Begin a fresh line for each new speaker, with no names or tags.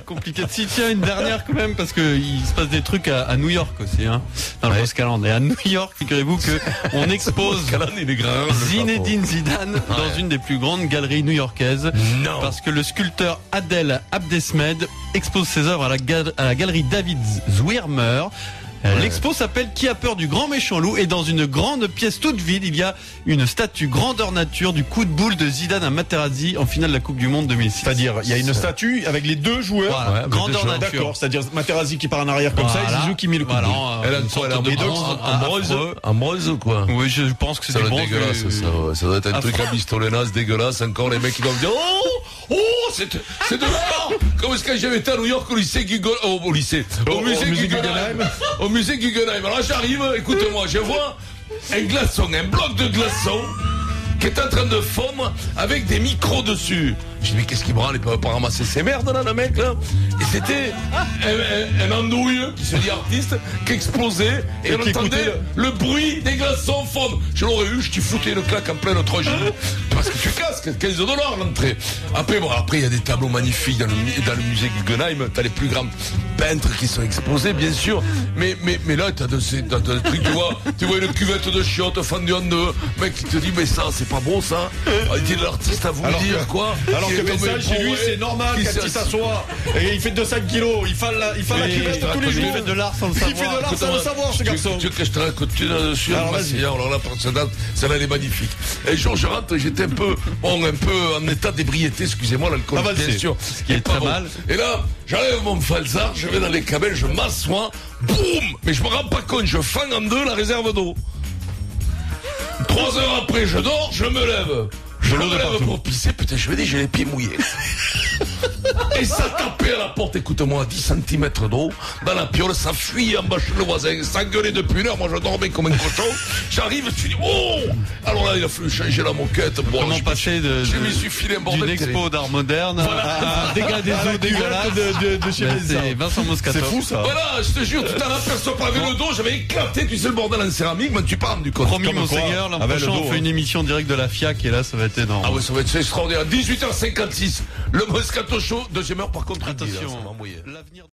Compliqué. Si, tiens, une dernière quand même, parce que il se passe des trucs à New York aussi, hein, dans le Boscaland. Et à New York, figurez-vous que on expose Zinedine Zidane dans une des plus grandes galeries new-yorkaises.
Non.
Parce que le sculpteur Adel Abdesmed expose ses œuvres à la galerie David Zwirner. L'expo s'appelle Qui a peur du grand méchant loup, et dans une grande pièce toute vide, il y a une statue grandeur nature du coup de boule de Zidane à Materazzi en finale de la Coupe du Monde 2006.
C'est-à-dire, il y a une statue avec les deux joueurs.
Voilà, grandeur nature.
D'accord, c'est-à-dire Materazzi qui part en arrière comme ça, et Zizou qui met le coup de boule.
Elle a quoi, elle a en bronze ou quoi?
Oui, je pense que c'est
Ça
du
doit être
bronze.
dégueulasse, ça doit être un truc à pistolenas dégueulasse. Encore les mecs qui doivent dire c'est de l'art. Comme est-ce que j'avais été à New York au lycée Guggenheim, au musée Guggenheim. Au musée Guggenheim. Alors j'arrive, écoute-moi, je vois un glaçon, un bloc de glaçon qui est en train de fondre avec des micros dessus. Je dis mais qu'est-ce qu'il branle, il peut pas ramasser ses merdes là, le mec là. Et c'était un andouille qui se dit artiste qui explosait et on entendait le bruit des glaçons fondre. Je l'aurais eu, je t'y foutais une claque en pleine trois genoux parce que tu casses $15 l'entrée. Après il y a des tableaux magnifiques dans le musée Guggenheim, t'as les plus grands peintres qui sont exposés bien sûr, mais là t'as des trucs, tu vois une cuvette de chiottes fendue en deux, mec qui te dit mais ça c'est pas beau ça. Il dit l'artiste à vous dire quoi.
Alors que ça, chez lui, c'est normal quand il s'assoit et il fait 200 kilos, il fait la cuvette tous les jours.
Il fait de l'art sans le
Il
savoir.
fait de l'art sans le savoir, ce garçon.
Tu veux que je te raconte dessus?
Alors vas-y.
Alors là, celle-là, elle est magnifique. Et je rentre, j'étais un peu en état d'ébriété, excusez-moi, l'alcool, bien sûr.
Ce qui est très mal.
Et là, j'enlève mon falzar, je vais dans les cabines, je m'assois, boum! Mais je me rends pas compte, je fends en deux la réserve d'eau. 3 heures après, je dors, je me lève. Je me lève pour pisser, putain, je me dis, j'ai les pieds mouillés. Et ça tapait à la porte, écoute-moi, à 10 cm d'eau, dans la piole, ça fuit en bas chez le voisin, ça gueulait depuis une heure, moi je dormais comme un cochon. J'arrive, je dis, oh! Alors là, il a fallu changer la moquette. Bon,
Comment passer
je me suis filé un bordel.
d'une expo d'art moderne à un dégât des eaux dégueulasse
de chez
C'est Vincent Moscato.
C'est fou ça.
Voilà, je te jure, tu t'en aperçois pas avec le dos, j'avais éclaté, tu sais, le bordel en céramique, mais tu pas rendu compte.
Promis,
Comme quoi,
monseigneur, l'an
avec
prochain
le
on
dos,
fait une émission directe de la FIAC et là ça va être énorme.
Ah ouais, ça va être extraordinaire. 18h56, le Moscato Show, deuxième heure par contre.
Attention,
ça m'a embrouillé.
l'avenir